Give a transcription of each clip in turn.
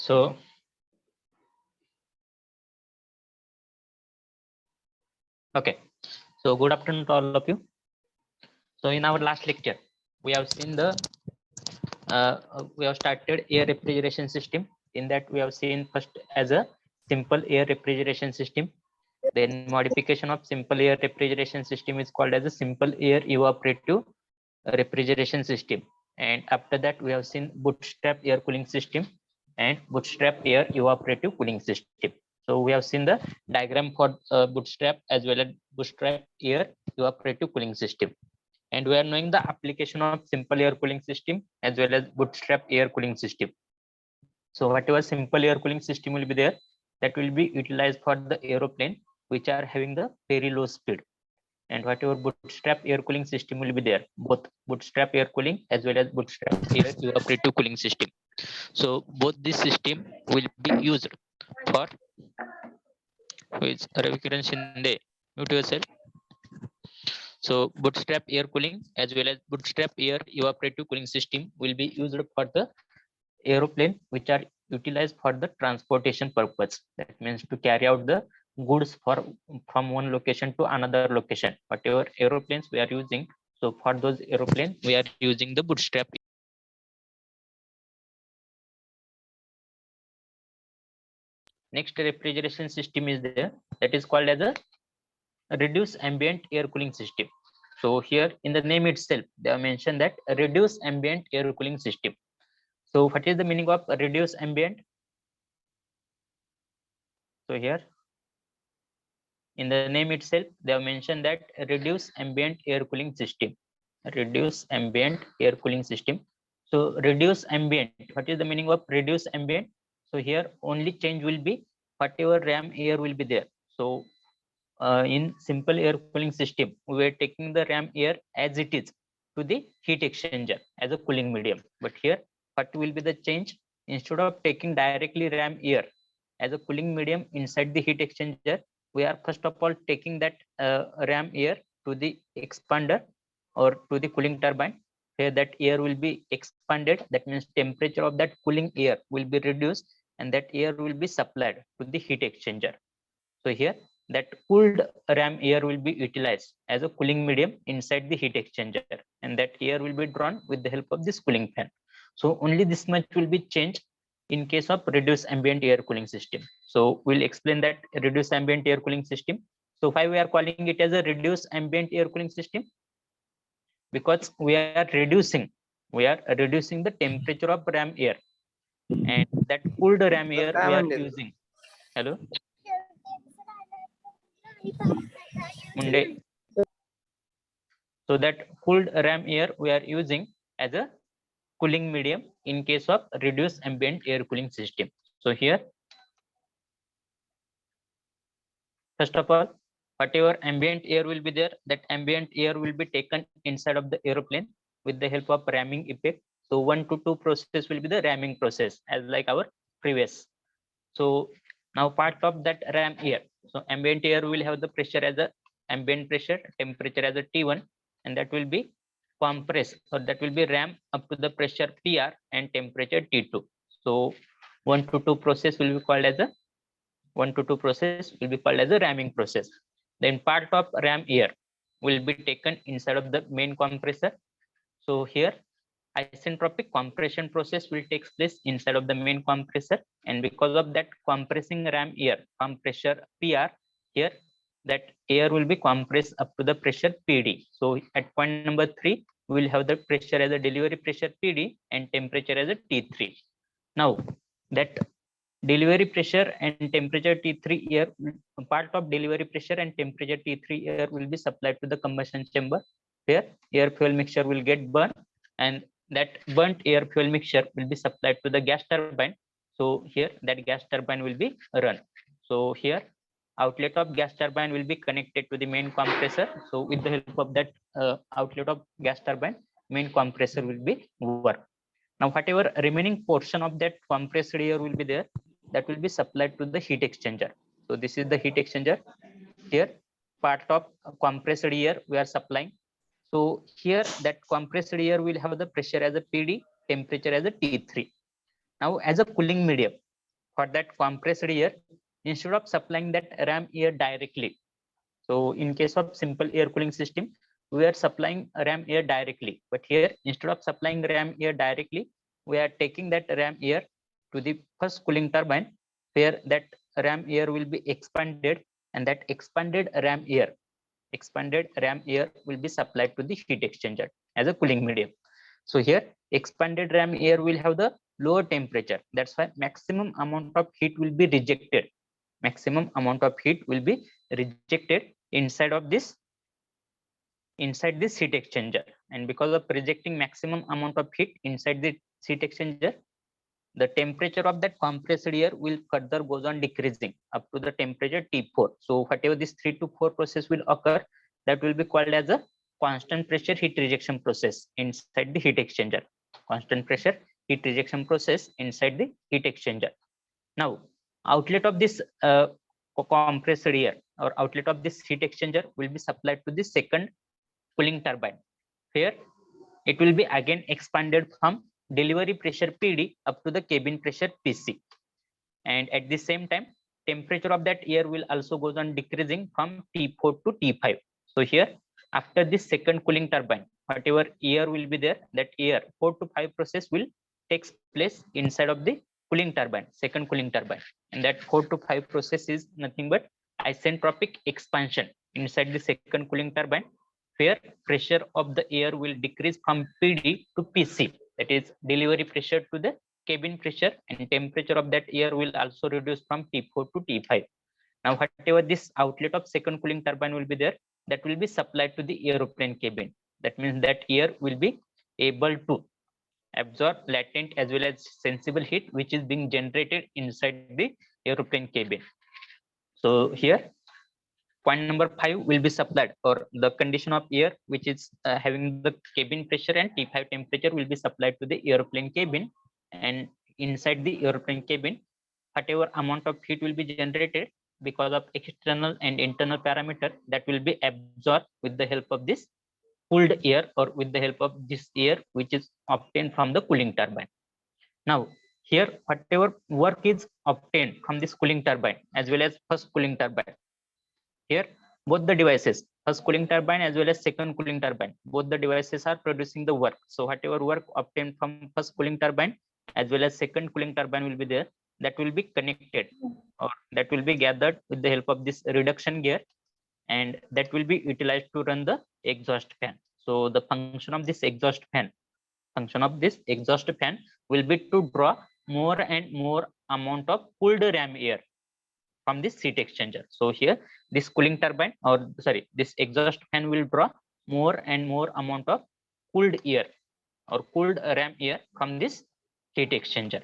So, okay. So, good afternoon to all of you. So, in our last lecture, we have seen we have started air refrigeration system. In that, we have seen first as a simple air refrigeration system. Then modification of simple air refrigeration system is called as a simple air evaporative refrigeration system. And after that, we have seen bootstrap air cooling system and bootstrap air evaporative cooling system. So we have seen the diagram for bootstrap as well as bootstrap air evaporative cooling system. And we are knowing the application of simple air cooling system as well as bootstrap air cooling system. So whatever simple air cooling system will be there, that will be utilized for the aeroplane which are having the very low speed. And whatever bootstrap air cooling system will be there, both bootstrap air cooling as well as bootstrap air evaporative cooling system. So both this system will be used for which Ravikiran Shinde, mute yourself. So bootstrap air cooling as well as bootstrap air evaporative cooling system will be used for the aeroplane which are utilized for the transportation purpose. That means to carry out the goods from one location to another location. Whatever aeroplanes we are using, so for those aeroplanes we are using the bootstrap. Next refrigeration system is there, that is called as a reduced ambient air cooling system. So here in the name itself, they have mentioned that reduced ambient air cooling system. So what is the meaning of reduced ambient? So here in the name itself, they have mentioned that reduce ambient air cooling system. Reduce ambient air cooling system. So reduce ambient. What is the meaning of reduce ambient? So here only change will be whatever RAM air will be there. So in simple air cooling system, we are taking the RAM air as it is to the heat exchanger as a cooling medium. But here, what will be the change? Instead of taking directly RAM air as a cooling medium inside the heat exchanger, we are first of all taking that RAM air to the expander or to the cooling turbine. Here that air will be expanded. That means temperature of that cooling air will be reduced and that air will be supplied to the heat exchanger. So here that cooled RAM air will be utilized as a cooling medium inside the heat exchanger, and that air will be drawn with the help of this cooling fan. So only this much will be changed in case of reduced ambient air cooling system. So we'll explain that reduced ambient air cooling system. So why we are calling it as a reduced ambient air cooling system? Because we are reducing the temperature of RAM air, and that cooled RAM air we are using. Hello. Monday. So that cooled RAM air we are using as a cooling medium in case of reduced ambient air cooling system. So here, first of all, whatever ambient air will be there, that ambient air will be taken inside of the aeroplane with the help of ramming effect. So 1 to 2 process will be the ramming process as like our previous. So now part of that RAM air. So ambient air will have the pressure as a ambient pressure, temperature as a T1, and that will be compressed, or that will be ram up to the pressure PR and temperature T2. So 1 to 2 process will be called as a 1 to 2 process will be called as a ramming process. Then part of RAM air will be taken inside of the main compressor. So here isentropic compression process will take place inside of the main compressor, and because of that compressing RAM air compressor PR, here that air will be compressed up to the pressure PD. So at point number 3 we will have the pressure as a delivery pressure PD and temperature as a T3. Now that delivery pressure and temperature T3 air, part of delivery pressure and temperature T3 air will be supplied to the combustion chamber, where air fuel mixture will get burned, and that burnt air fuel mixture will be supplied to the gas turbine. So here that gas turbine will be run. So here outlet of gas turbine will be connected to the main compressor. So with the help of that outlet of gas turbine, main compressor will be work. Now whatever remaining portion of that compressed air will be there, that will be supplied to the heat exchanger. So this is the heat exchanger. Here part of compressed air we are supplying. So here that compressed air will have the pressure as a PD, temperature as a T3. Now as a cooling medium, for that compressed air, instead of supplying that ram air directly. So in case of simple air cooling system, we are supplying ram air directly. But here, instead of supplying ram air directly, we are taking that ram air to the first cooling turbine, where that ram air will be expanded, and that expanded ram air will be supplied to the heat exchanger as a cooling medium. So here, expanded ram air will have the lower temperature. That's why maximum amount of heat will be rejected. Maximum amount of heat will be rejected inside this heat exchanger. And because of rejecting maximum amount of heat inside the heat exchanger, the temperature of that compressed air will further goes on decreasing up to the temperature T4. So whatever this 3 to 4 process will occur, that will be called as a constant pressure heat rejection process inside the heat exchanger. Constant pressure heat rejection process inside the heat exchanger. Now, outlet of this compressed air or outlet of this heat exchanger will be supplied to the second cooling turbine. Here, it will be again expanded from delivery pressure PD up to the cabin pressure PC. And at the same time, temperature of that air will also goes on decreasing from T4 to T5. So here, after this second cooling turbine, whatever air will be there, that air 4 to 5 process will takes place inside of the cooling turbine, second cooling turbine. And that 4 to 5 process is nothing but isentropic expansion inside the second cooling turbine, where pressure of the air will decrease from PD to PC, that is delivery pressure to the cabin pressure, and temperature of that air will also reduce from T4 to T5. Now, whatever this outlet of second cooling turbine will be there, that will be supplied to the aeroplane cabin. That means that air will be able to absorb latent as well as sensible heat, which is being generated inside the aeroplane cabin. So here, point number 5 will be supplied, or the condition of air which is having the cabin pressure and T5 temperature will be supplied to the aeroplane cabin. And inside the aeroplane cabin, whatever amount of heat will be generated because of external and internal parameter, that will be absorbed with the help of this cooled air, or with the help of this air which is obtained from the cooling turbine. Now, here whatever work is obtained from this cooling turbine as well as first cooling turbine, here both the devices, first cooling turbine as well as second cooling turbine, both the devices are producing the work. So whatever work obtained from first cooling turbine as well as second cooling turbine will be there, that will be connected, or that will be gathered with the help of this reduction gear, and that will be utilized to run the exhaust fan. So the function of this exhaust fan will be to draw more and more amount of cooled ram air from this heat exchanger. So here, this cooling turbine, or sorry, this exhaust fan will draw more and more amount of cooled air or cooled ram air from this heat exchanger.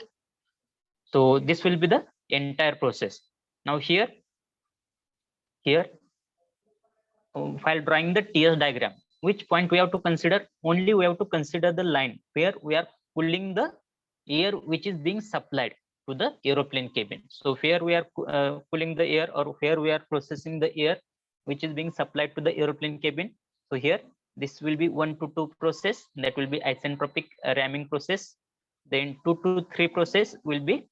So this will be the entire process. Now here, while drawing the TS diagram, which point we have to consider? Only we have to consider the line where we are cooling the air which is being supplied to the aeroplane cabin. So here we are cooling the air, or here we are processing the air which is being supplied to the aeroplane cabin. So here, this will be 1 to 2 process, that will be isentropic ramming process. Then 2 to 3 process will be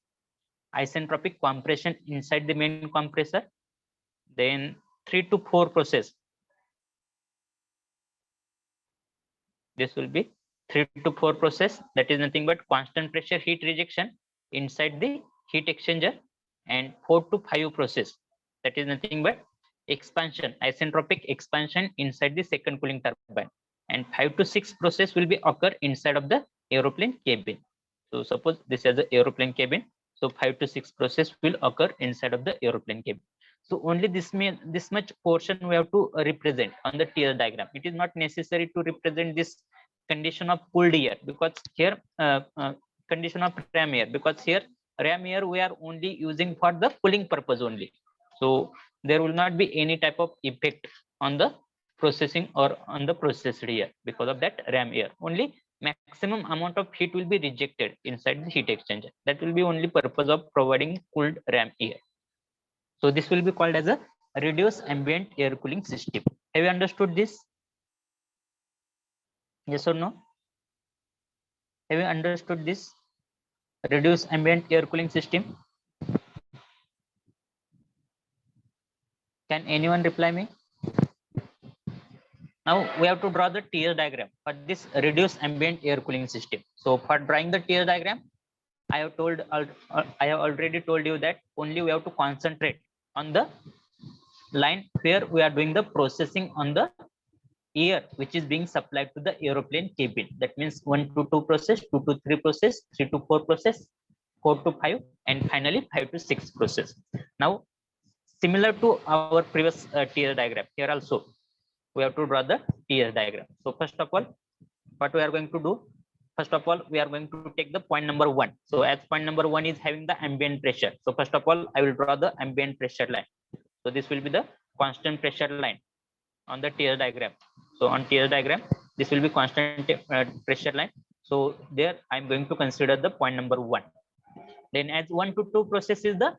isentropic compression inside the main compressor. Then 3 to 4 process, this will be 3 to 4 process, that is nothing but constant pressure heat rejection inside the heat exchanger. And 4 to 5 process, that is nothing but expansion, isentropic expansion inside the second cooling turbine. And 5 to 6 process will be occur inside of the aeroplane cabin. So suppose this is the aeroplane cabin, so 5 to 6 process will occur inside of the aeroplane cabin. So only this much portion we have to represent on the TS diagram. It is not necessary to represent this condition of cooled air, because here condition of ram air, because here ram air we are only using for the cooling purpose only. So there will not be any type of effect on the processing or on the processed air because of that ram air. Only maximum amount of heat will be rejected inside the heat exchanger. That will be only purpose of providing cooled ram air. So this will be called as a reduced ambient air cooling system. Have you understood this? Yes or no? Have you understood this reduced ambient air cooling system? Can anyone reply me? Now we have to draw the TS diagram for this reduced ambient air cooling system. So for drawing the TS diagram, I have already told you that only we have to concentrate on the line where we are doing the processing on the air which is being supplied to the aeroplane cabin. That means 1 to 2 process, 2 to 3 process, 3 to 4 process, 4 to 5, and finally 5 to 6 process. Now similar to our previous TS diagram, here also we have to draw the TS diagram. So first of all, what we are going to do, first of all we are going to take the point number 1. So as point number 1 is having the ambient pressure, so first of all I will draw the ambient pressure line. So this will be the constant pressure line on the TS diagram. So on TS diagram, this will be constant pressure line. So there I'm going to consider the point number 1. Then as 1 to 2 process is the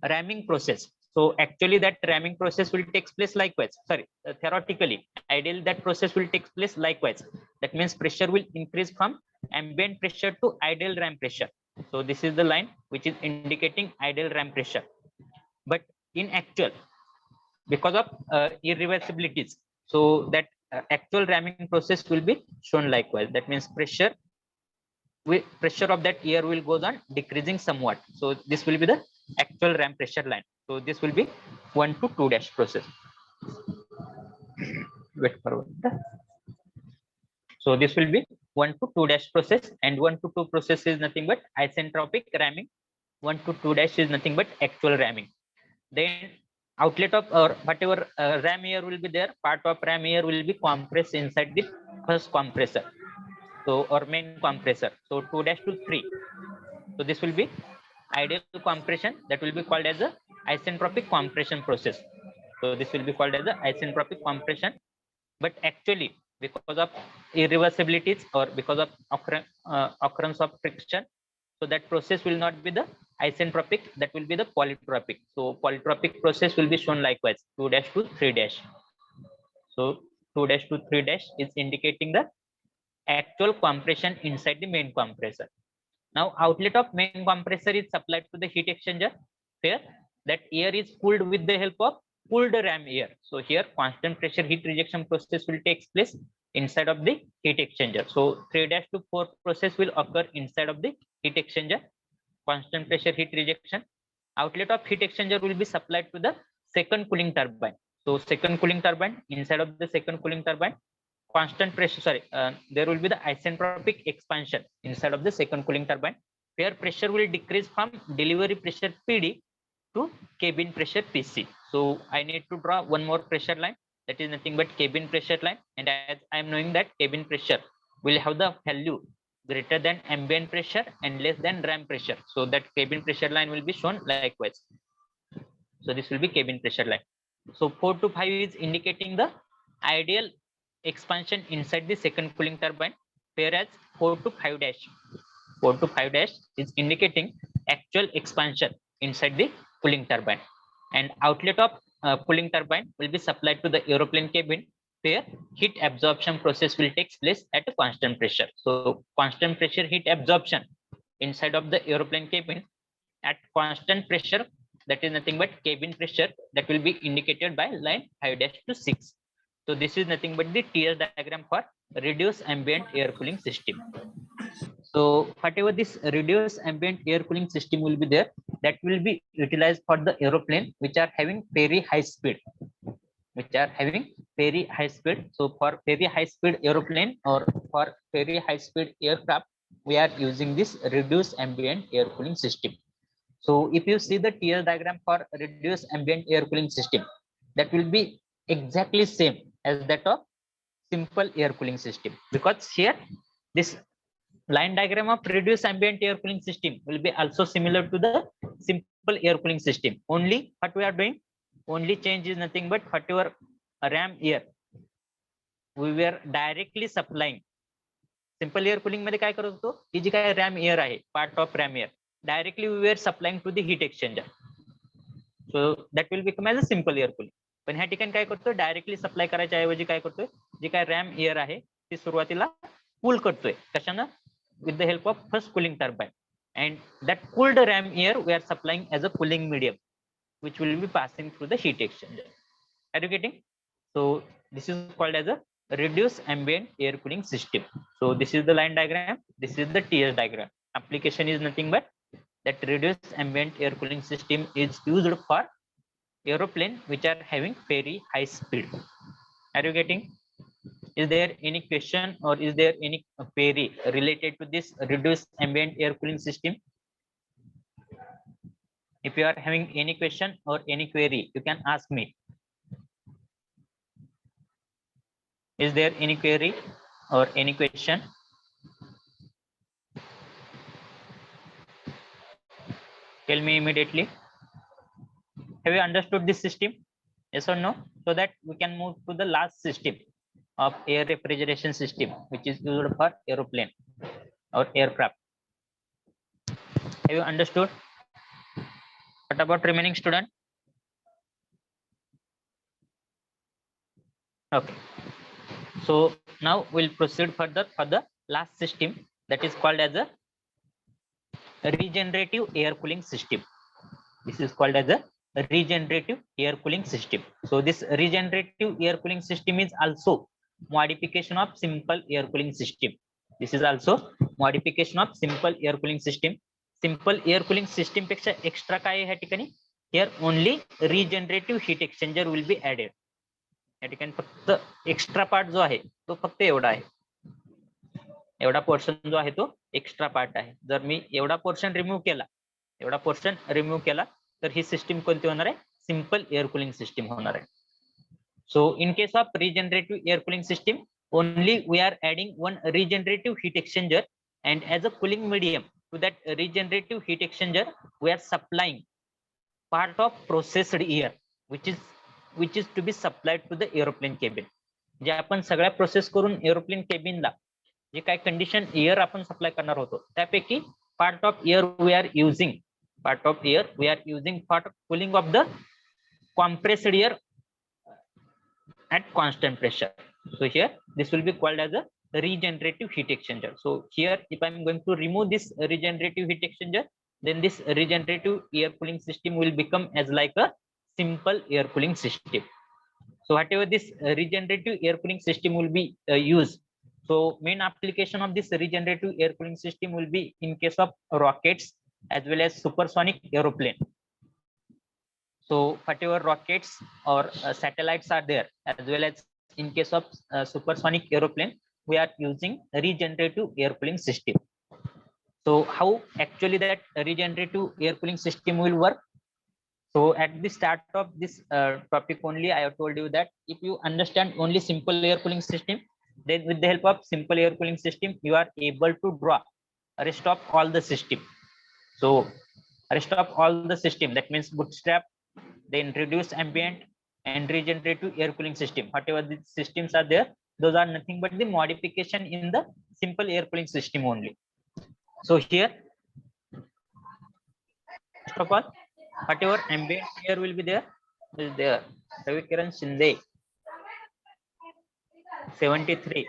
ramming process. So actually that ramming process will take place likewise. Sorry, theoretically, ideally that process will take place likewise. That means pressure will increase from ambient pressure to ideal ram pressure. So this is the line which is indicating ideal ram pressure. But in actual, because of irreversibilities, so that actual ramming process will be shown likewise. That means pressure of that air will goes on decreasing somewhat. So this will be the actual ram pressure line. So this will be 1 to 2 dash process. Wait for one. So this will be 1 to 2 dash process, and 1 to 2 process is nothing but isentropic ramming. 1 to 2 dash is nothing but actual ramming. Then outlet of or whatever ram air will be there, part of ram air will be compressed inside the first compressor, so or main compressor. So 2 dash to 3. So this will be ideal compression, that will be called as a isentropic compression process. So this will be called as a isentropic compression. But actually, because of irreversibilities or because of occurrence of friction, so that process will not be the isentropic, that will be the polytropic. So polytropic process will be shown likewise, 2 dash to 3 dash. So 2 dash to 3 dash is indicating the actual compression inside the main compressor. Now outlet of main compressor is supplied to the heat exchanger, where that air is cooled with the help of cooled ram air. So here constant pressure heat rejection process will take place inside of the heat exchanger. So 3 dash to 4 process will occur inside of the heat exchanger, constant pressure heat rejection. Outlet of heat exchanger will be supplied to the second cooling turbine. So second cooling turbine, inside of the second cooling turbine, constant pressure, there will be the isentropic expansion inside of the second cooling turbine, where pressure will decrease from delivery pressure PD to cabin pressure PC. So I need to draw one more pressure line, that is nothing but cabin pressure line. And as I am knowing that cabin pressure will have the value greater than ambient pressure and less than ram pressure, so that cabin pressure line will be shown likewise. So this will be cabin pressure line. So 4 to 5 is indicating the ideal expansion inside the second cooling turbine, whereas 4 to 5 dash, 4 to 5 dash is indicating actual expansion inside the cooling turbine. And outlet of cooling turbine will be supplied to the aeroplane cabin, where heat absorption process will take place at a constant pressure. So constant pressure heat absorption inside of the aeroplane cabin at constant pressure, that is nothing but cabin pressure, that will be indicated by line 5 dash to 6. So this is nothing but the TS diagram for reduced ambient air cooling system. So whatever this reduced ambient air cooling system will be there, that will be utilized for the aeroplane which are having very high speed, which are having very high speed. So for very high speed aeroplane or for very high speed aircraft, we are using this reduced ambient air cooling system. So if you see the TS diagram for reduced ambient air cooling system, that will be exactly same as that of simple air cooling system, because here this line diagram of reduced ambient air cooling system will be also similar to the simple air cooling system. Only what we are doing, only change is nothing but whatever ram air we were directly supplying. Simple air cooling मध्ये काय करत होतो, ही जी काय ram air आहे, part of ram air, directly we are supplying to the heat exchanger. So that will become as a simple air cooling. पण ह्या ठिकाणी काय करतोय, डायरेक्टली सप्लाय करायच्या ऐवजी काय करतोय, जी काय रॅम एअर आहे ती सुरुवातीला कूल करतोय. कशानं? With the help of first cooling turbine. And that cooled ram air we are supplying as a cooling medium, which will be passing through the heat exchanger. Are you getting? So this is called as a reduced ambient air cooling system. So this is the line diagram. This is the TS diagram. Application is nothing but that reduced ambient air cooling system is used for aeroplane which are having very high speed. Are you getting? Is there any question or is there any query related to this reduced ambient air cooling system? If you are having any question or any query, you can ask me. Is there any query or any question? Tell me immediately. Have you understood this system? Yes or no? So that we can move to the last system of air refrigeration system, which is used for aeroplane or aircraft. Have you understood? What about remaining student? Okay. So now we'll proceed further for the last system, that is called as a regenerative air cooling system. This is called as a regenerative air cooling system. So this regenerative air cooling system is also modification of simple air cooling system. This is also modification of simple air cooling system. Simple air cooling system पेक्षा extra काय आहे ह्या ठिकाणी? Here only regenerative heat exchanger will be added. या ठिकाणी फक्त extra part जो आहे तो फक्त एवढा आहे. एवढा पोर्शन जो आहे तो एक्स्ट्रा पार्ट आहे. जर मी एवढा पोर्शन रिमूव्ह केला तर ही सिस्टीम कोणती होणार आहे? सिंपल एअर कूलिंग सिस्टीम होणार आहे. So in case of regenerative air cooling system only we are adding one regenerative heat exchanger, and as a cooling medium to that regenerative heat exchanger we are supplying part of processed air which is to be supplied to the aeroplane cabin. जे आपण सगळ्या process करून aeroplane केबिनला जे काय condition air आपण supply करणार होतो त्यापैकी part of air we are using for cooling of the compressed air at constant pressure. So here this will be called as a regenerative heat exchanger. So here if I'm going to remove this regenerative heat exchanger, then this regenerative air cooling system will become as like a simple air cooling system. So whatever this regenerative air cooling system will be used. So main application of this regenerative air cooling system will be in case of rockets as well as supersonic aeroplane. So whatever rockets or satellites are there, as well as in case of supersonic aeroplane, we are using regenerative air cooling system. So how actually that regenerative air cooling system will work? So at the start of this topic only, I have told you that if you understand only simple air cooling system, then with the help of simple air cooling system, you are able to draw rest of all the system. So rest of all the system, that means bootstrap, then reduced ambient and regenerative air cooling system. Whatever the systems are there, those are nothing but the modification in the simple air cooling system only. So here, first of all, whatever ambient air will be there is there. Ravi Kiran Shinde, 73.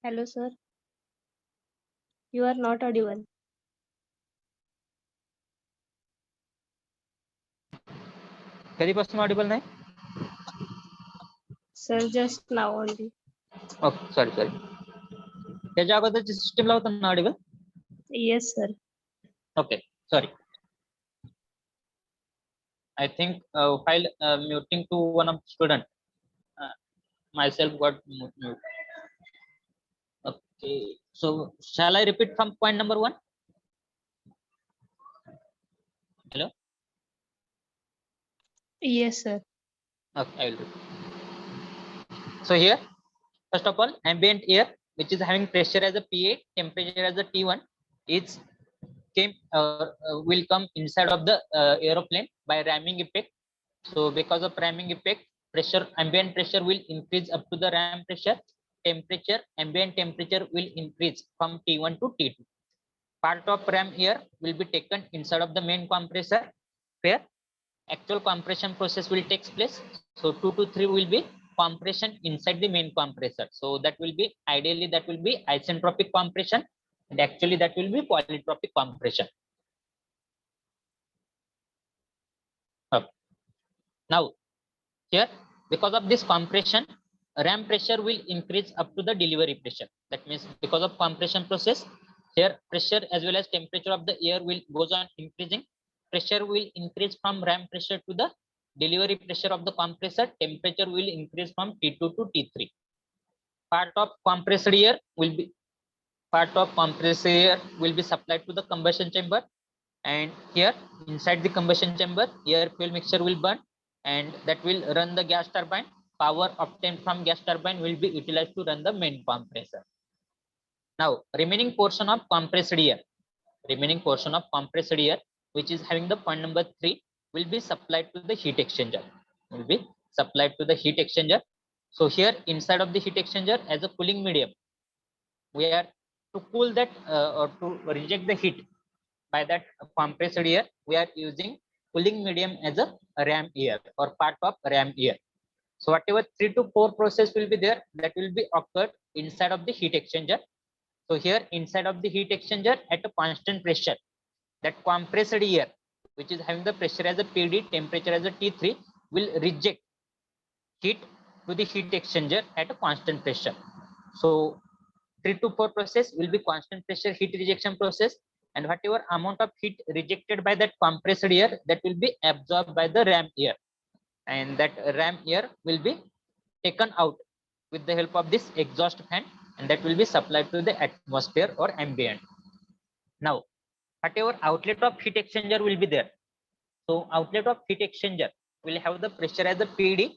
Hello, sir. You are not audible. कधीपासून Audible नाही? Sir, just now only. Okay, sorry sorry. त्याच्या अगोदरची सिस्टमला होतं ना Audible? Yes, sir. Okay, sorry. I think while muting to one of the student, myself got mute. Okay, so shall I repeat from point number 1? Hello. Yes, sir. Okay, I will repeat. So here, first of all, ambient air, which is having pressure as a PA, temperature as a T1, is will come inside of the aeroplane by ramming effect. So because of ramming effect, pressure, ambient pressure will increase up to the ram pressure. Temperature, ambient temperature will increase from T1 to T2. Part of ram air will be taken inside of the main compressor, where actual compression process will take place. So 2 to 3 will be compression inside the main compressor. So that will be, ideally that will be isentropic compression, and actually that will be polytropic compression. Now here, because of this compression, ram pressure will increase up to the delivery pressure. That means because of compression process, here pressure as well as temperature of the air will goes on increasing. Pressure will increase from ram pressure to the delivery pressure of the compressor. Temperature will increase from T2 to T3. Part of compressed air will be supplied to the combustion chamber, and here inside the combustion chamber, air fuel mixture will burn, and that will run the gas turbine. Power obtained from gas turbine will be utilized to run the main compressor. Now remaining portion of compressed air, which is having the point number 3, will be supplied to the heat exchanger. So here inside of the heat exchanger, as a cooling medium, we are to cool that or to reject the heat by that compressed air, we are using cooling medium as a ram air or part of ram air. So whatever 3 to 4 process will be there, that will be occurred inside of the heat exchanger. So here inside of the heat exchanger, at a constant pressure, that compressed air, which is having the pressure as a PD, temperature as a T3, will reject heat to the heat exchanger at a constant pressure. So 3 to 4 process will be constant pressure heat rejection process, and whatever amount of heat rejected by that compressed air, that will be absorbed by the ram air, and that ram air will be taken out with the help of this exhaust fan, and that will be supplied to the atmosphere or ambient. Now whatever outlet of heat exchanger will be there, so outlet of heat exchanger will have the pressure as a PD,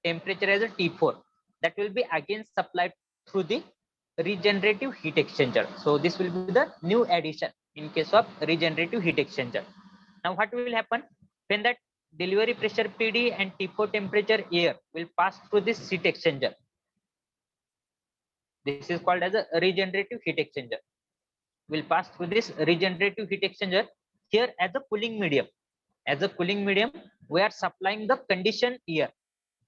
temperature as a T4, that will be again supplied through the regenerative heat exchanger. So this will be the new addition in case of regenerative heat exchanger. Now what will happen when that delivery pressure PD and T4 temperature air will pass through this heat exchanger? This is called as a regenerative heat exchanger. Will pass through this regenerative heat exchanger here as a cooling medium. As a cooling medium, we are supplying the conditioned air.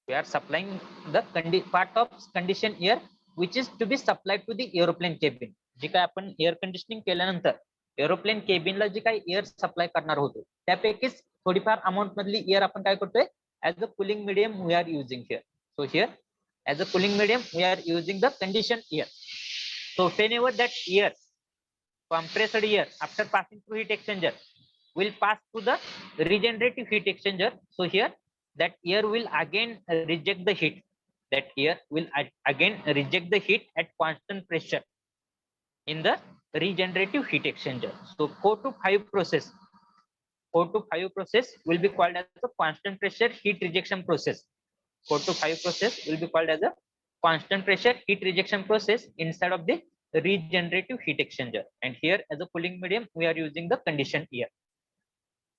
We are supplying the part of conditioned air, which is to be supplied to the aeroplane cabin. जी काय आपण air conditioning केल्यानंतर aeroplane केबिनला जी काही air supply करणार होतो, त्यापैकीच थोडीफार amount मधली air आपण काय करतोय, as a cooling medium we are using here. So here as a cooling medium, we are using the conditioned air. So whenever that air, compressed air, after passing through heat exchanger, will pass through the regenerative heat exchanger. So here that air will again reject the heat. That air will again reject the heat at constant pressure in the regenerative heat exchanger. So 4 to 5 process will be called as a constant pressure heat rejection process. 4 to 5 process will be called as a constant pressure heat rejection process inside of the regenerative heat exchanger. And here as a cooling medium, we are using the conditioned air.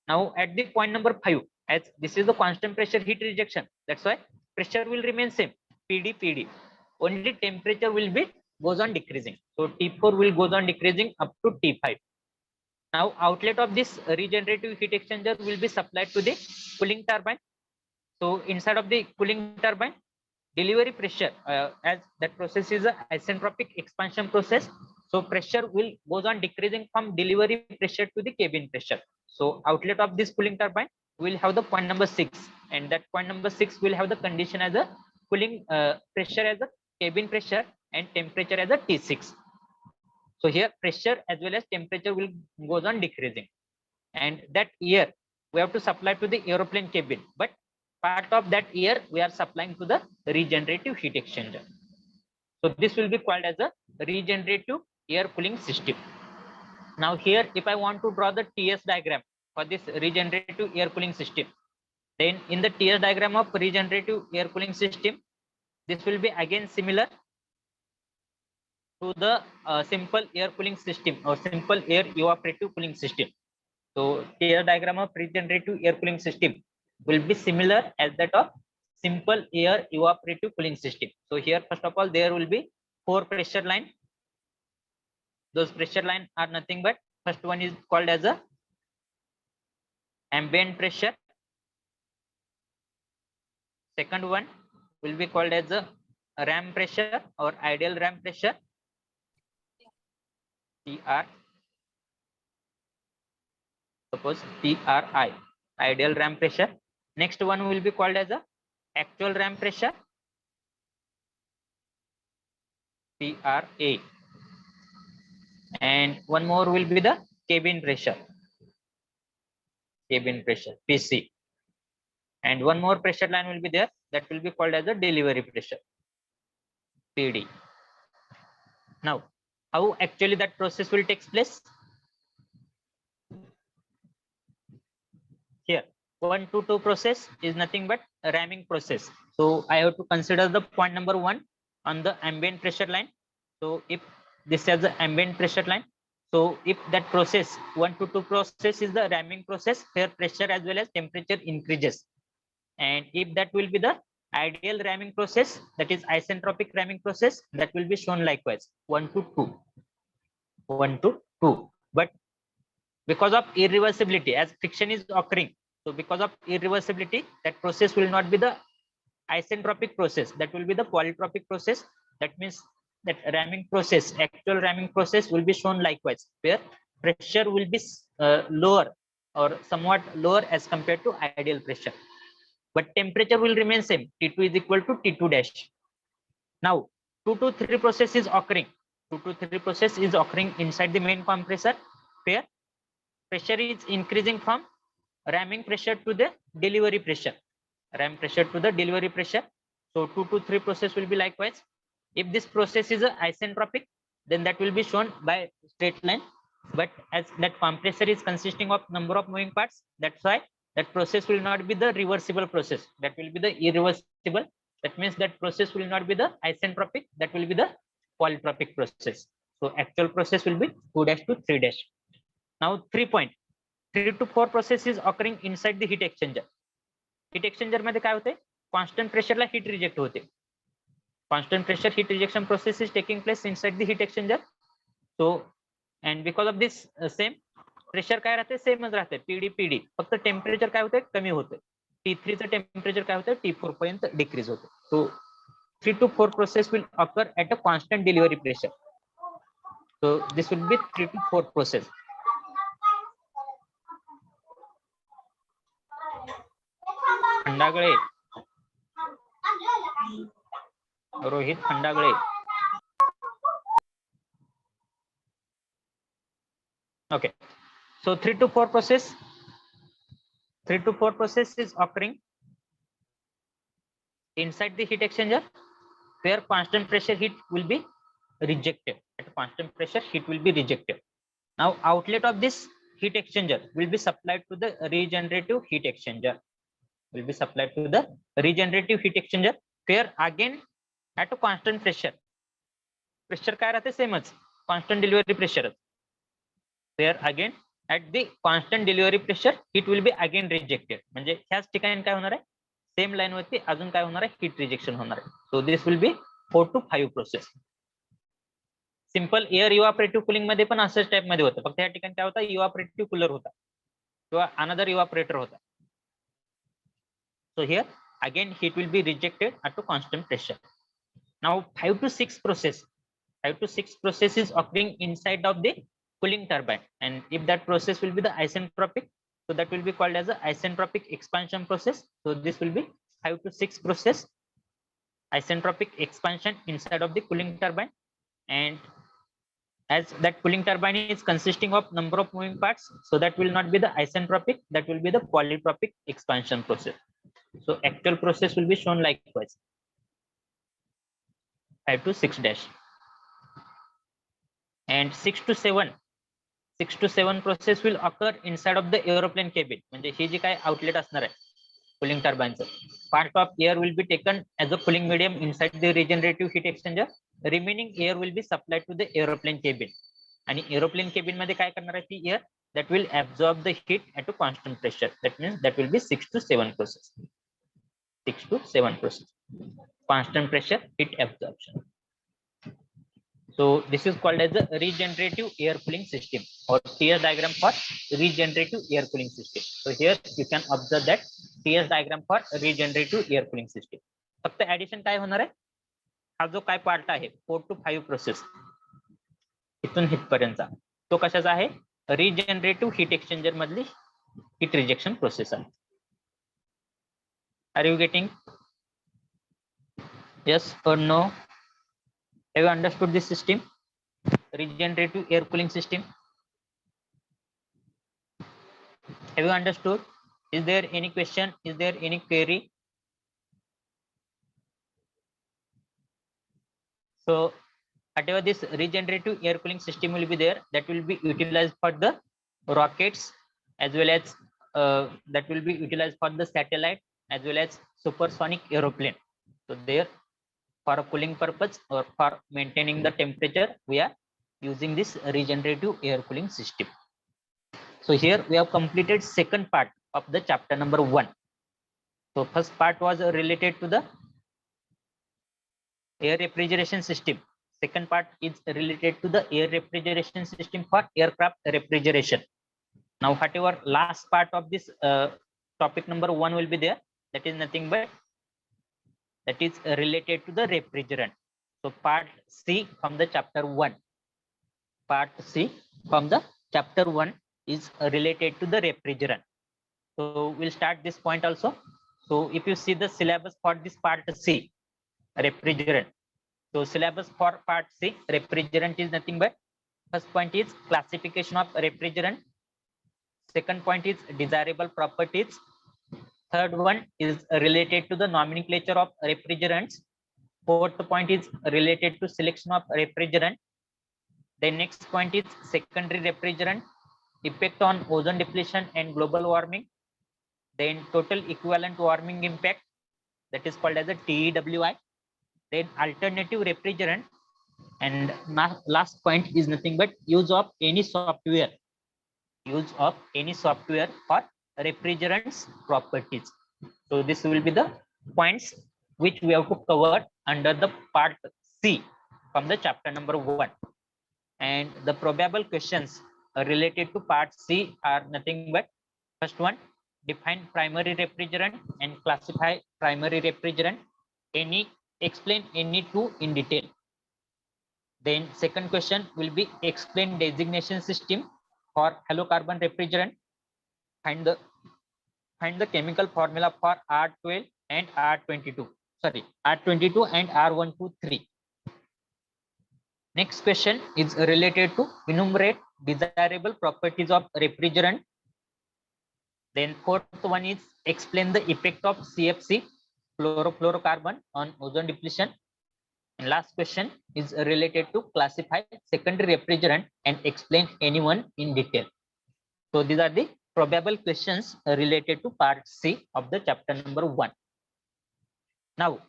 Now at the point number 5, as this is the constant pressure heat rejection, that's why pressure will remain same, PD. Only temperature will be goes on decreasing. So T4 will goes on decreasing up to T5. Now outlet of this regenerative heat exchanger will be supplied to the cooling turbine. So inside of the cooling turbine, delivery pressure, as that process is a isentropic expansion process, so pressure will goes on decreasing from delivery pressure to the cabin pressure. So outlet of this cooling turbine will have the point number 6, and that point number 6 will have the condition as a cooling pressure as a cabin pressure and temperature as a T6. So here pressure as well as temperature will goes on decreasing, and that air we have to supply to the aeroplane cabin, but part of that air we are supplying to the regenerative heat exchanger. So this will be called as a regenerative air cooling system. Now here, if I want to draw the TS diagram for this regenerative air cooling system, then in the TS diagram of regenerative air cooling system, this will be again similar to the simple air cooling system or simple air evaporative cooling system. So TS diagram of regenerative air cooling system will be similar as that of simple air evaporative cooling system. So here, first of all, there will be 4 pressure line. Those pressure line are nothing but, first one is called as a ambient pressure. Second one will be called as a ram pressure or ideal ram pressure, TR. Suppose TRI, ideal ram pressure. Next one will be called as a actual ram pressure, TRA. And one more will be the cabin pressure, PC. And one more pressure line will be there, that will be called as a delivery pressure, PD. Now, how actually that process will take place? Here, 1 to 2 process is nothing but a ramming process. So I have to consider the point number 1 on the ambient pressure line. So if this is the ambient pressure line, so if that process 1 to 2 process is the ramming process, where pressure as well as temperature increases. And if that will be the ideal ramming process, that is isentropic ramming process, that will be shown likewise 1 to 2, 1 to 2. But because of irreversibility, as friction is occurring, so because of irreversibility, that process will not be the isentropic process, that will be the polytropic process. That means that ramming process, actual ramming process will be shown likewise, where pressure will be lower or somewhat lower as compared to ideal pressure, but temperature will remain same, T2 is equal to T2 dash. Now 2 to 3 process is occurring, 2 to 3 process is occurring inside the main compressor, where pressure is increasing from ramming pressure to the delivery pressure, ram pressure to the delivery pressure. So 2 to 3 process will be likewise. If this process is a isentropic, then that will be shown by straight line. But as that compressor is consisting of number of moving parts, that's why that process will not be the reversible process, that will be the irreversible. That means that process will not be the isentropic, that will be the polytropic process. So actual process will be 2 dash to 3 dash. Now 3 to 4 process is occurring inside the heat exchanger. Heat exchanger मध्ये काय होते, constant pressure ला heat reject होते. Constant pressure heat rejection process is taking place inside the heat exchanger. So and because of this same pressure काय राहते, सेमच राहते, PD, फक्त temperature काय होते, कमी होते. T3 चं टेम्परेचर काय होते, T4 पर्यंत डिक्रीज होते. So 3 to 4 process will occur at a constant delivery pressure. So this will be 3 to 4 process. Khandagale, Rohit Khandagale. Okay, so 3 to 4 process is occurring inside the heat exchanger, where constant pressure heat will be rejected. At constant pressure heat will be rejected. Now outlet of this heat exchanger will be supplied to the regenerative heat exchanger, where again at a constant pressure काय राहते, सेमच constant delivery pressure, where again at the constant delivery pressure heat will be again rejected. म्हणजे ह्याच ठिकाणी काय होणार आहे, same line वरती अजून काय होणार आहे, heat rejection होणार आहे. So this will be 4 to 5 process. Simple air evaporative cooling मध्ये पण असंच टाइप मध्ये होतं, फक्त या ठिकाणी काय होता, इव्हापरेटिव्ह कूलर होता किंवा अनदर इव्हापरेटर होता. So here again heat will be rejected at a constant pressure. Now 5 to 6 process is occurring inside of the cooling turbine, and if that process will be the isentropic, so that will be called as a isentropic expansion process. So this will be 5 to 6 process, isentropic expansion inside of the cooling turbine. And as that cooling turbine is consisting of number of moving parts, so that will not be the isentropic, that will be the polytropic expansion process. So actual process will be shown likewise, 5 to 6 dash. And 6 to 7 process will occur inside of the aeroplane cabin. म्हणजे ही जी काय outlet असणार आहे cooling turbine चं, part of air will be taken as a cooling medium inside the regenerative heat exchanger. Remaining air will be supplied to the aeroplane cabin. आणि aeroplane cabin मध्ये काय करणार आहे ती air that will absorb the heat at a constant pressure. That means that will be 6 to 7 process. 6 to 7 process. Constant pressure heat absorption. So this is called as the regenerative air cooling system, or TS diagram for regenerative air cooling system. So here you can observe that TS diagram for regenerative air cooling system. फक्त addition काय होणार आहे, हा जो काय part आहे 4 to 5 process इथून हितपर्यंतचा, तो कशाचा आहे, रिजनरेटिव्ह हीट एक्सचेंजर मधली हीट रिजेक्शन प्रोसेस आहे. Are you getting? Yes or no? Have you understood this system? Regenerative air cooling system. Have you understood? Is there any question? Is there any query? So whatever this regenerative air cooling system will be there, that will be utilized for the rockets, as well as that will be utilized for the satellite, as well as supersonic aeroplane. So there, for a cooling purpose or for maintaining the temperature, we are using this regenerative air cooling system. So here we have completed second part of the chapter number 1. So first part was related to the air refrigeration system. Second part is related to the air refrigeration system for aircraft refrigeration. Now whatever last part of this topic number 1 will be there, that is nothing but that is related to the refrigerant. So part C from the chapter 1. Part C from the chapter 1 is related to the refrigerant. So we'll start this point also. So if you see the syllabus for this part C, refrigerant. So syllabus for part C, refrigerant is nothing but first point is classification of refrigerant. Second point is desirable properties. Third one is related to the nomenclature of refrigerants. Fourth point is related to selection of refrigerant. The next point is secondary refrigerant, effect on ozone depletion and global warming. Then total equivalent warming impact, that is called as a TEWI. Then alternative refrigerant, and last point is nothing but use of any software. Use of any software for refrigerants properties. So this will be the points which we have to cover under the part C from the chapter number 1. And the probable questions related to part C are nothing but first one, define primary refrigerant and classify primary refrigerant. Explain any two in detail. Then second question will be explain designation system for halocarbon refrigerant. Find the chemical formula for R12 and R22. Sorry, R22 and R123. Next question is related to enumerate desirable properties of refrigerant. Then fourth one is explain the effect of CFC, chlorofluorocarbon, on ozone depletion. And last question is related to classify secondary refrigerant and explain any one in detail. So these are the probable questions related to part C of the chapter number 1. Now,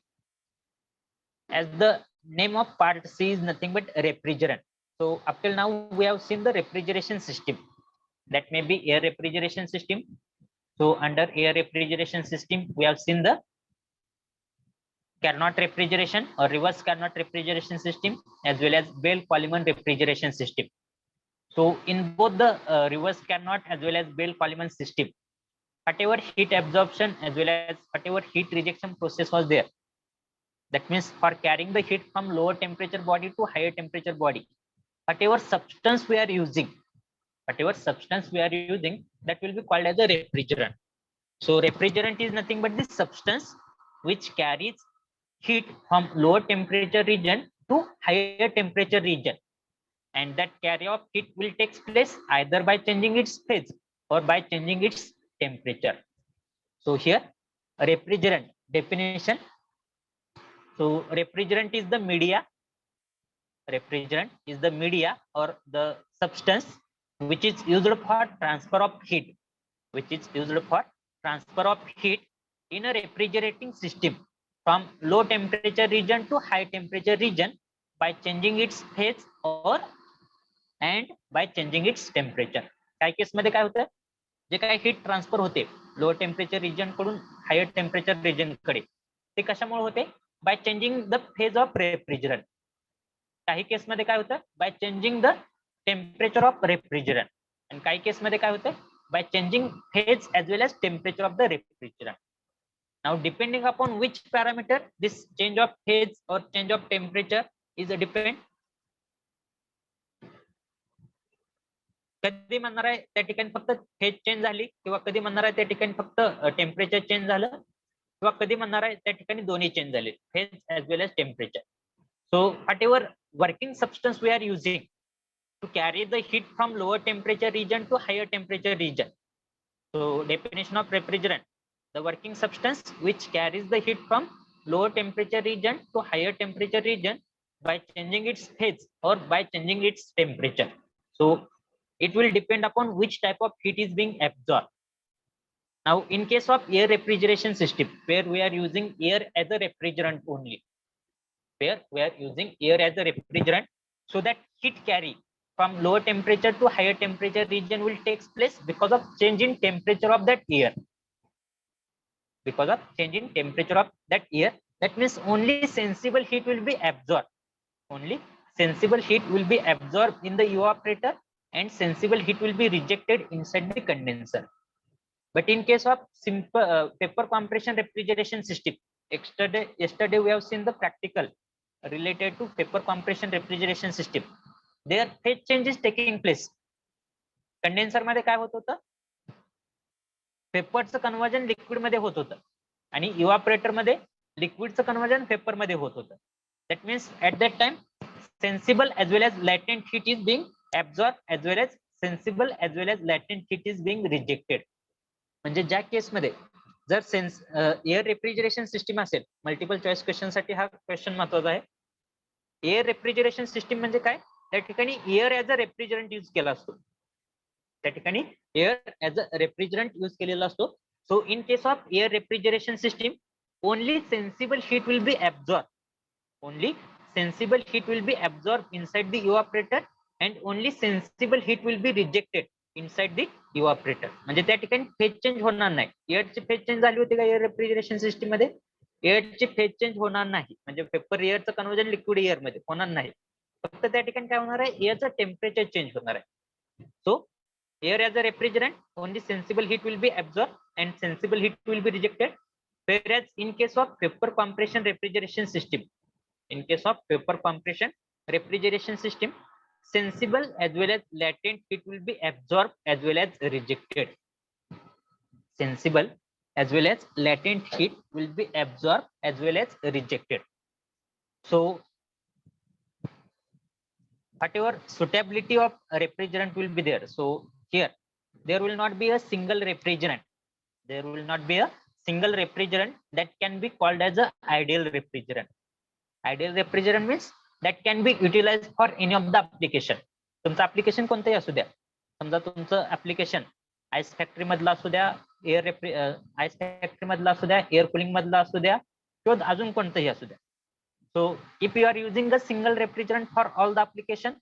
as the name of part C is nothing but refrigerant. So up till now we have seen the refrigeration system. That may be air refrigeration system. So under air refrigeration system, we have seen the Carnot refrigeration or reverse Carnot refrigeration system, as well as Bell-Coleman refrigeration system. So in both the reverse Carnot as well as Bell-Coleman system, whatever heat absorption as well as whatever heat rejection process was there. That means for carrying the heat from lower temperature body to higher temperature body, whatever substance we are using, that will be called as a refrigerant. So refrigerant is nothing but the substance which carries heat from lower temperature region to higher temperature region, and that carry of heat will take place either by changing its phase or by changing its temperature. So here refrigerant definition. So refrigerant is the media. Refrigerant is the media or the substance which is used for transfer of heat, in a refrigerating system from low temperature region to high temperature region by changing its phase or and by changing its temperature. काही केसमध्ये काय होतं, जे काही heat transfer होते lower temperature region कडून higher temperature region कडे, ते कशामुळे होते, by changing the phase of refrigerant. काही केसमध्ये काय होतं, by changing the temperature of refrigerant. आणि काही केसमध्ये काय होतं, by changing phase as well as temperature of the refrigerant. Now depending upon which parameter this change of phase or change of temperature is a depend. कधी म्हणणार आहे त्या ठिकाणी फक्त फेज चेंज झाली, किंवा कधी म्हणणार आहे त्या ठिकाणी फक्त टेम्परेचर चेंज झालं, किंवा कधी म्हणणार आहे त्या ठिकाणी दोन्ही चेंज झाले, phase as well as temperature. So whatever working substance we are using to carry the heat from lower temperature region to higher temperature region. So definition of refrigerant: the working substance which carries the heat from lower temperature region to higher temperature region by changing its phase or by changing its temperature. So it will depend upon which type of heat is being absorbed. Now in case of air refrigeration system, where we are using air as a refrigerant only, so that heat carry from lower temperature to higher temperature region will take place because of change in temperature of that air. That means only sensible heat will be absorbed. In the evaporator, and sensible heat will be rejected inside the condenser. But in case of simple paper compression refrigeration system, yesterday we have seen the practical related to paper compression refrigeration system. There phase change is taking place. Condenser मध्ये काय होत होतं, पेपरचं conversion liquid मध्ये होत होतं, आणि इव्हापोरेटर मध्ये लिक्विडचं conversion paper मध्ये होत होतं. That means at that time sensible as well as latent heat is being absorbed as well as sensible as well as latent heat is being rejected. म्हणजे ज्या केसमध्ये जर एअर रेफ्रिजरेशन सिस्टीम असेल, multiple choice question साठी हा question महत्वाचा आहे. Air refrigeration system म्हणजे काय, त्या ठिकाणी air as a refrigerant use केला असतो. So in case of air refrigeration system, only sensible heat will be absorbed. Inside the evaporator, and only sensible heat will be rejected inside the evaporator. म्हणजे त्या ठिकाणी phase change होणार नाही. एअरची phase change झाली होती का एअर रेफ्रिजरेशन सिस्टीम मध्ये, एअरची phase change होणार नाही. म्हणजे पेपर एअरचं कन्वर्जन लिक्विड एअर मध्ये होणार नाही. फक्त त्या ठिकाणी काय होणार आहे, एअरचं टेम्परेचर चेंज होणार आहे. So air as a refrigerant, only sensible heat will be absorbed and sensible heat will be rejected. Whereas in case of paper compression refrigeration system, sensible as well as latent heat will be absorbed as well as rejected. So whatever suitability of a refrigerant will be there. So here there will not be a single refrigerant. That can be called as a ideal refrigerant. Ideal refrigerant means that can be utilized for any of the application. तुमचं application कोणतंही असू द्या, समजा तुमचं application ice factory मधलं असू द्या, ice factory मधलं असू द्या, एअर कुलिंग मधलं असू द्या, किंवा अजून कोणतंही असू द्या. So if you are using a single refrigerant for all the application,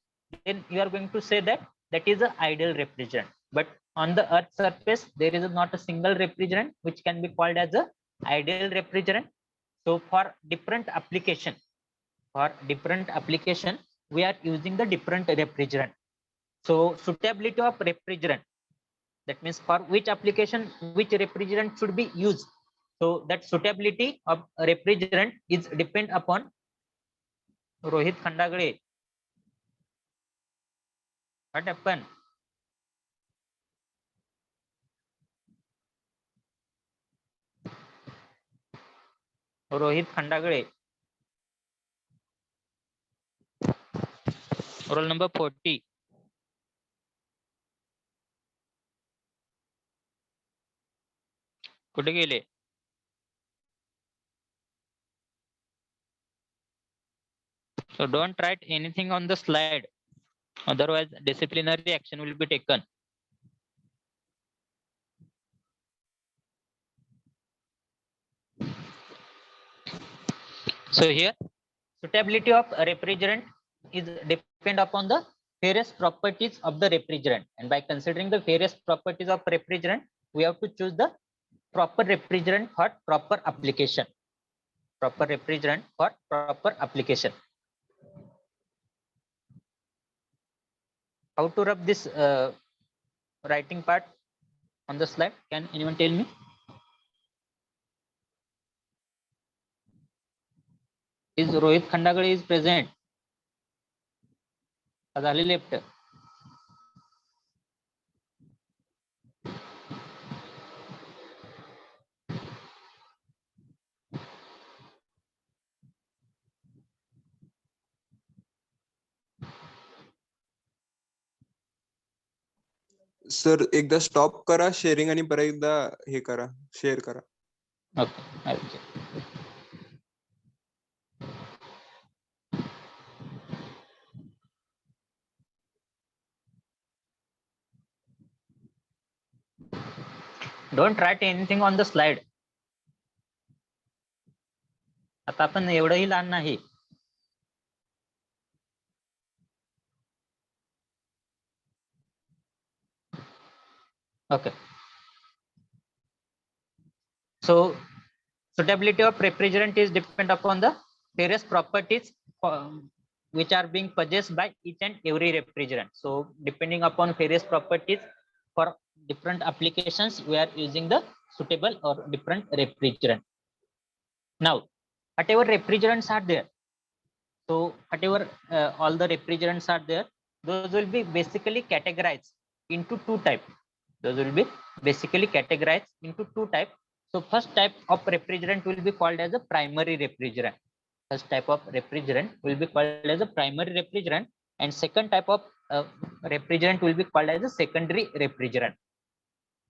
then you are going to say that is an ideal refrigerant. But on the earth surface there is not a single refrigerant which can be called as a ideal refrigerant. So for different application we are using the different refrigerant. So suitability of refrigerant, That means for which application which refrigerant should be used. So that suitability of a refrigerant is depend upon Rohit Khandagade. What happened? Rohit Khandagade. Roll number 40. कुठे गेले? So don't write anything on the slide. Otherwise, disciplinary action will be taken. So here, suitability of a refrigerant is depend upon the various properties of the refrigerant. And by considering the various properties of refrigerant, we have to choose the proper refrigerant for proper application. Proper refrigerant for proper application. How to rub this writing part on the slide? Can anyone tell me? Is Rohit Khandagade is present? Adali left. Sir एकदा stop करा sharing आणि परत एकदा हे करा share करा. Okay, I will check. Don't write anything on the slide. आता आपण एवढंही लहान नाही. Okay. So suitability of refrigerant is depend upon the various properties which are being possessed by each and every refrigerant. So depending upon various properties for different applications, we are using the suitable or different refrigerant. Now, whatever refrigerants are there, so whatever all the refrigerants are there, those will be basically categorized into two types. Those will be basically categorized into two types. So first type of refrigerant will be called as a primary refrigerant. First type of refrigerant will be called as a primary refrigerant, and second type of refrigerant will be called as a secondary refrigerant.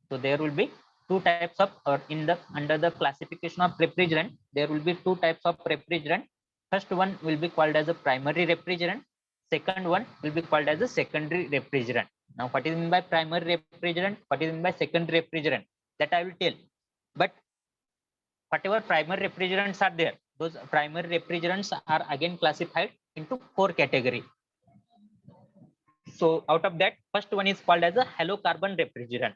So there will be two types of, or in the under the classification of refrigerant, there will be two types of refrigerant. First one will be called as a primary refrigerant. Second one will be called as a secondary refrigerant. Now, what is meant by primary refrigerant? What is meant by secondary refrigerant? That I will tell. But whatever primary refrigerants are there, those primary refrigerants are again classified into four categories. So out of that, first one is called as a halocarbon refrigerant.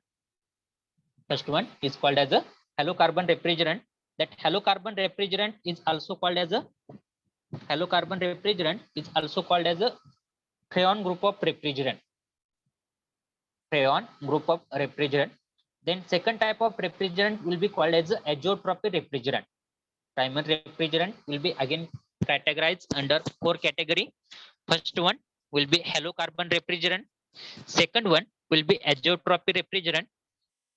First one is called as a halocarbon refrigerant. That halocarbon refrigerant is also called as a freon group of refrigerant. Freon group of refrigerant. Then second type of refrigerant will be called as azeotropic refrigerant. Primary refrigerant will be again categorized under four category. First one will be halocarbon refrigerant. Second one will be azeotropic refrigerant.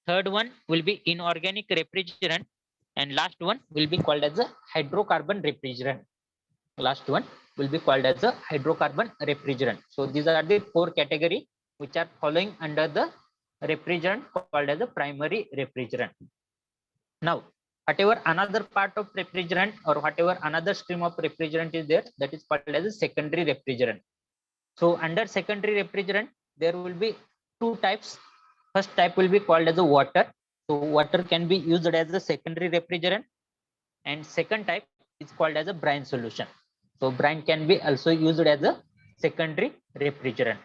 Third one will be inorganic refrigerant. And last one will be called as a hydrocarbon refrigerant. Last one will be called as a hydrocarbon refrigerant. So these are the four categories which are following under the refrigerant called as a primary refrigerant. Now, whatever another part of refrigerant or whatever another stream of refrigerant is there, that is called as a secondary refrigerant. So under secondary refrigerant, there will be two types. First type will be called as a water. So water can be used as a secondary refrigerant. And second type is called as a brine solution. So brine can be also used as a secondary refrigerant.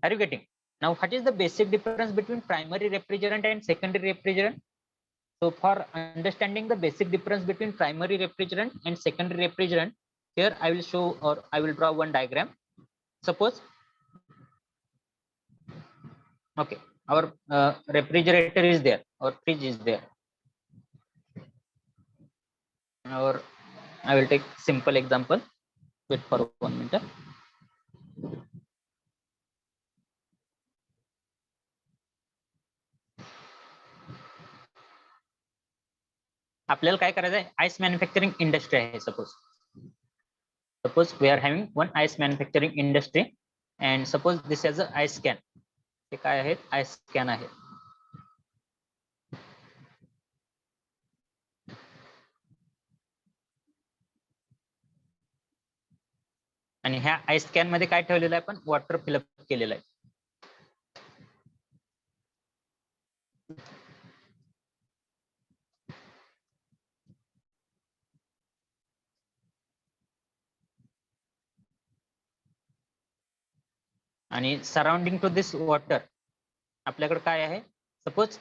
Are you getting? Now, what is the basic difference between primary refrigerant and secondary refrigerant? So for understanding the basic difference between primary refrigerant and secondary refrigerant, here I will show, or I will draw one diagram. Suppose, okay, our refrigerator is there or fridge is there, or I will take simple example. Wait for 1 minute. आपल्याला काय करायचं आहे, ice manufacturing industry आहे. Suppose we are having one ice manufacturing industry and suppose this as a ice can. हे काय आहेत, ice can आहे. आणि ह्या आईस कॅन मध्ये काय ठेवलेलं आहे, पण वॉटर फिलअप केलेलं आहे. आणि सराउंडिंग टू दिस वॉटर आपल्याकडे काय आहे, सपोज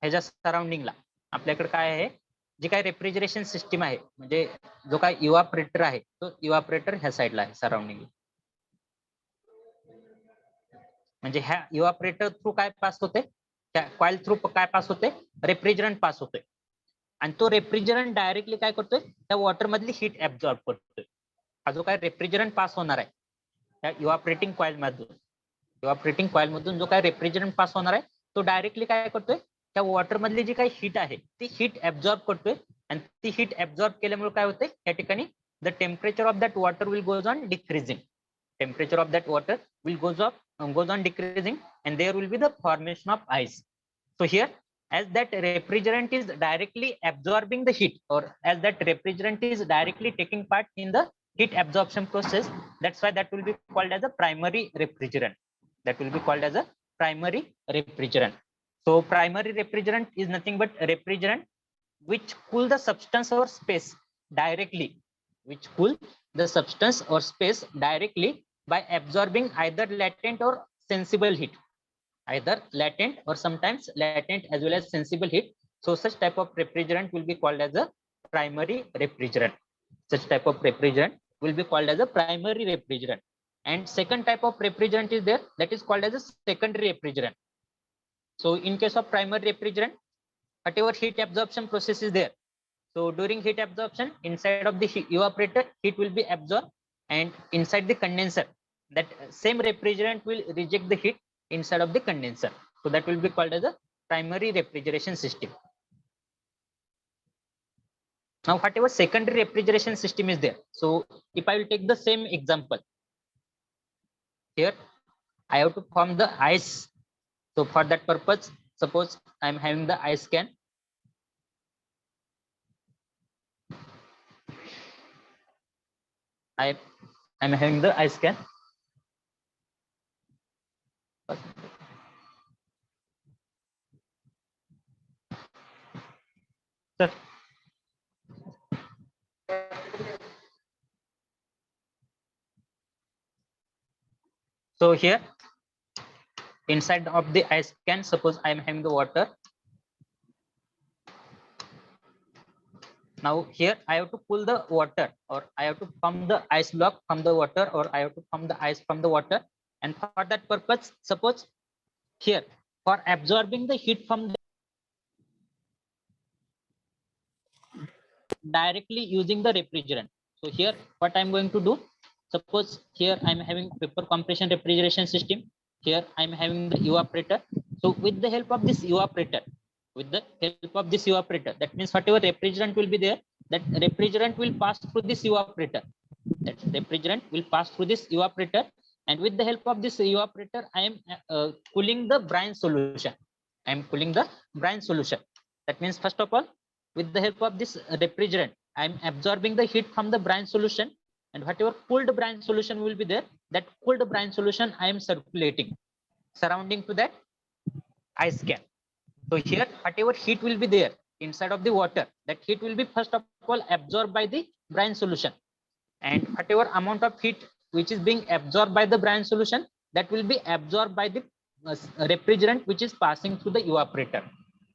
ह्याच्या सराउंडिंगला आपल्याकडे काय आहे, जी काय रेफ्रिजरेशन सिस्टीम आहे, म्हणजे जो काय इव्हापरेटर आहे, तो इव्हापरेटर ह्या साईडला आहे सराउंडिंग. म्हणजे ह्या इव्हापरेटर थ्रू काय पास होते, त्या कॉइल थ्रू काय पास होते, रेफ्रिजरंट पास होते. आणि तो रेफ्रिजरंट डायरेक्टली काय करतोय, त्या वॉटर मधली हीट ऍब्झॉर्ब करतोय. हा जो काय रेफ्रिजरंट पास होणार आहे त्या इव्हापरेटिंग कॉइल मधून जो काय रेफ्रिजरंट पास होणार आहे, तो डायरेक्टली काय करतोय, त्या वॉटर मधली जी काही हीट आहे ती हीट ऍब्झॉर्ब करतोय. आणि ती हीट ऍब्झॉर्ब केल्यामुळे काय होते, या ठिकाणी the temperature of that water will goes on decreasing. Temperature of that water will goes on decreasing and there will be the formation of ice. So here, as that refrigerant is directly absorbing the heat, or as that refrigerant is directly taking part in the heat absorption process, that's why that will be called as a primary refrigerant. So primary refrigerant is nothing but refrigerant which cool the substance or space directly, by absorbing either latent or sensible heat, either latent or sometimes latent as well as sensible heat. So such type of refrigerant will be called as a primary refrigerant. And second type of refrigerant is there, that is called as a secondary refrigerant. So in case of primary refrigerant, whatever heat absorption process is there, so during heat absorption, inside of the evaporator, heat will be absorbed, and inside the condenser, that same refrigerant will reject the heat inside of the condenser. So that will be called as a primary refrigeration system. Now whatever secondary refrigeration system is there, so if I will take the same example, here I have to form the ice. So for that purpose, suppose I am having the ice can. I am having the ice can. Sir. So here inside of the ice can, suppose I am having the water. Now here I have to pull the water, or I have to form the ice block from the water, or I have to form the ice from the water. And for that purpose, suppose here for absorbing the heat from the directly using the refrigerant. So here what I'm going to do, suppose here I'm having vapor compression refrigeration system. Here I'm having the evaporator. So with the help of this evaporator, that means whatever refrigerant will be there, that refrigerant will pass through this evaporator. And with the help of this evaporator, I am cooling the brine solution. That means first of all, with the help of this refrigerant, I am absorbing the heat from the brine solution, and whatever cooled brine solution will be there, that cooled brine solution I am circulating surrounding to that ice can. So here whatever heat will be there inside of the water, that heat will be first of all absorbed by the brine solution, and whatever amount of heat which is being absorbed by the brine solution, that will be absorbed by the refrigerant which is passing through the evaporator.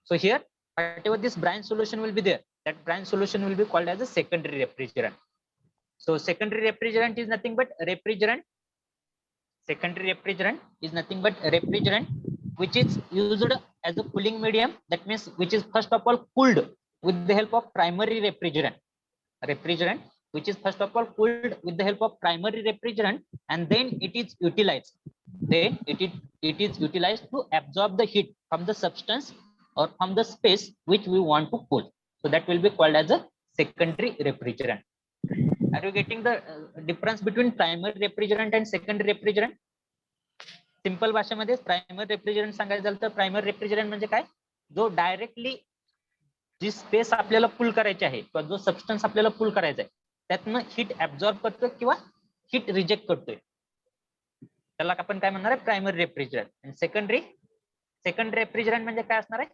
So here whatever this brine solution will be there, that brine solution will be called as a secondary refrigerant. So secondary refrigerant is nothing but refrigerant which is used as a cooling medium, that means which is first of all cooled with the help of primary refrigerant, which is first of all cooled with the help of primary refrigerant, and then it is utilized. Then it is utilized to absorb the heat from the substance or from the space which we want to cool. So that will be called as a secondary refrigerant. Are you getting the difference between primary refrigerant and secondary refrigerant? Simple भाषेमध्ये primary refrigerant सांगायचं झालं तर primary refrigerant म्हणजे काय, जो directly G space आपल्याला cool करायची आहे किंवा जो सबस्टन्स आपल्याला कूल करायचा आहे त्यातनं हीट ऍब्झॉर्ब करतो किंवा हीट रिजेक्ट करतोय, त्याला आपण काय म्हणणार आहे, प्रायमरी रेफ्रिजरंट. सेकंडरी रेफ्रिजरंट म्हणजे काय असणार आहे,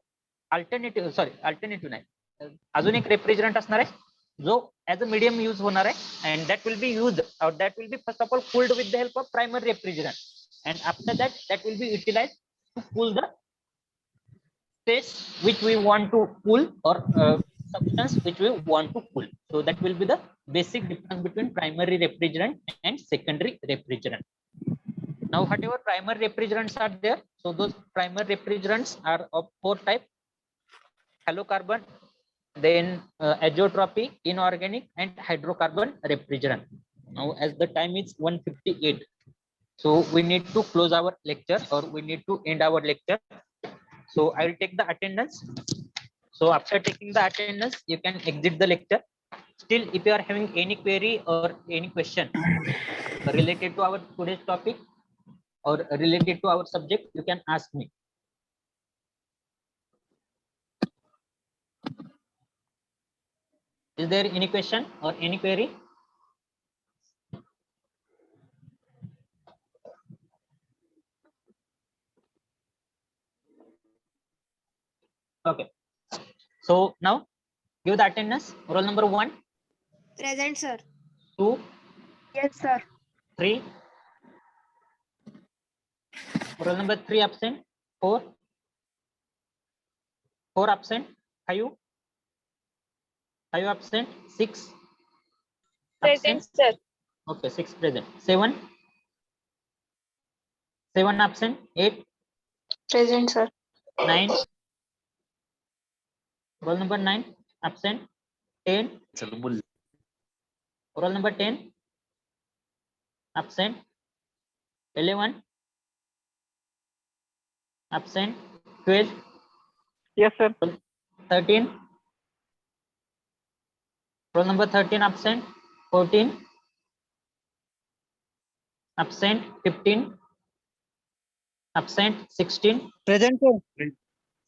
अल्टरनेटिव्ह नाही, अजून एक रेफ्रिजरंट असणार आहे जो ऍज अ मीडियम यूज होणार आहे, and that will be use or that will be first of all cooled with the help of primary refrigerant, and after that that will be utilized to cool the space which we want to cool or substance which we want to cool. So that will be the basic difference between primary refrigerant and secondary refrigerant. Now whatever primary refrigerants are there, so those primary refrigerants are of 4 types: halocarbon, then azeotropy, inorganic, and hydrocarbon refrigerant. Now as the time is 1:58, so we need to close our lecture or we need to end our lecture. So I will take the attendance. So after taking the attendance, you can exit the lecture. Still, if you are having any query or any question related to our today's topic or related to our subject, you can ask me. Is there any question or any query? Okay. So now give the attendance. Roll number 1, Present, sir. 2, Yes, sir. 3. Roll number 3 absent. 4 absent. 5 absent. 6 Present, absent. sir. Okay, 6 present. 7 absent. 8. Present, sir. 9. Roll number 9 absent. 10. Roll number 10 absent. 11 absent. 12. Yes, sir. 13. Roll number 13 absent. 14 absent. 15 absent. 16. Present, sir.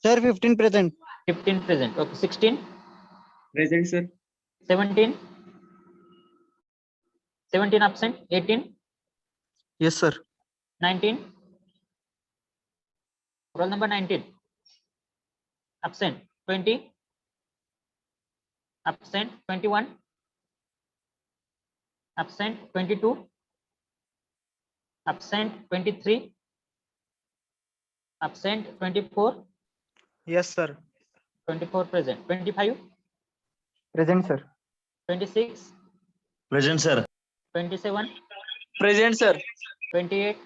Sir, 15 present. 15 present. Okay. 16. Present, sir. 17 absent. 18. Yes, sir. 19. Roll number 19 absent. 20 absent. 21 absent. 22 absent. 23 absent. 24 Yes, sir. 24 present. 25 Present, sir. 26 Present, sir. 27 Present, sir. 28.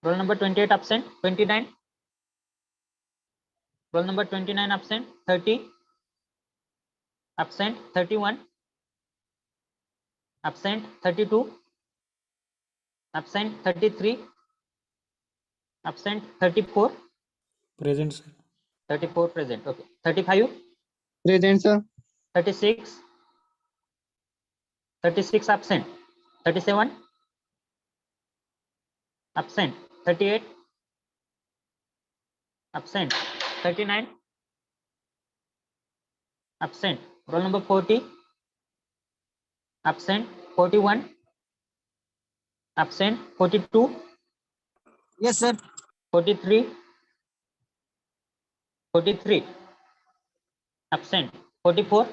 Roll number 28 absent. 29. Roll number 29 absent. 30 absent. 31 absent. 32 absent. 33 absent. 34 Present, sir. 34 present. Okay. 35 Present, sir. 36 absent. 37 absent. 38 absent. 39 absent. Roll number 40 absent. 41 absent. 42 Yes, sir. 43 absent. 44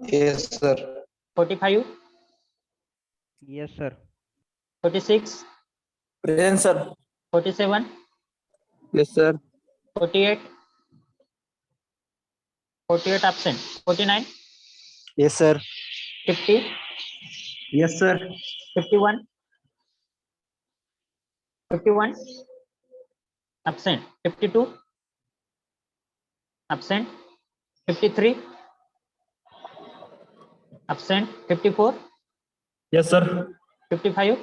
Yes, sir. 45 Yes, sir. 46 Present, sir. 47 Yes, sir. 48 absent. 49 Yes, sir. 50 Yes, sir. 51 51, absent. 52, absent. 53, absent. 54, Yes, sir. 55,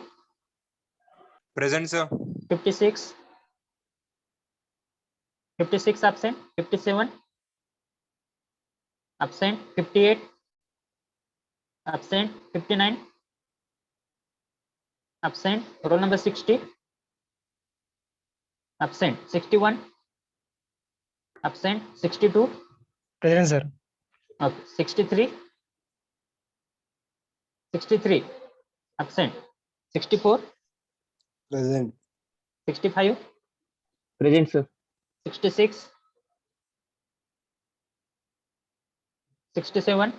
Present, sir. 56, 56 absent. 57, absent. 58, absent. 59, absent. Roll number 60, absent. 61, absent. 62, Present, sir. okay. 63, 63, absent. 64, Present. 65, Present, sir. 66, 67,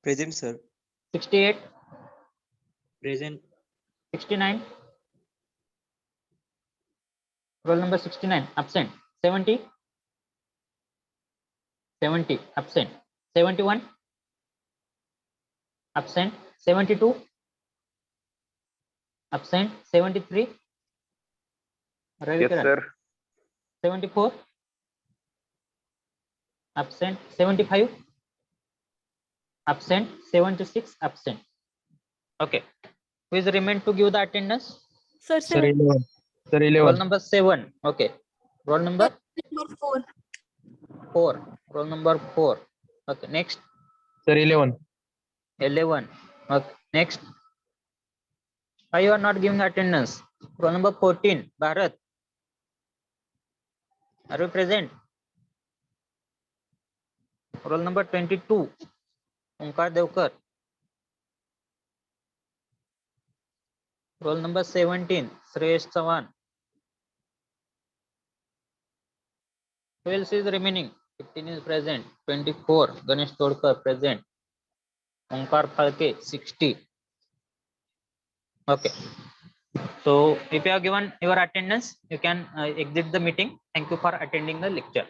Present, sir. 68, Present. 69, roll number 69, absent. 70, 70, absent. 71, absent. 72, absent. 73, Ravi Yes, Kiran. sir. 74, absent. 75, absent. 76, absent. Okay. Who is remain to give the attendance? Sir, Sir, 7. 11. Sir, Roll 11. number 7. Okay. Roll number Number 4. 4. Roll number 4. Okay. Next. Sir, 11. 11. Okay. Next. Why you are not giving attendance? Roll number 14. Bharat. Are you present? Roll number 22. Omkar Devkar. Roll number 17. Suresh Chavan. Who else is remaining? 15 is present. 24. Ganesh Todkar present. Omkar Phalke 60. Okay. So if you have given your attendance, you can exit the meeting. Thank you for attending the lecture.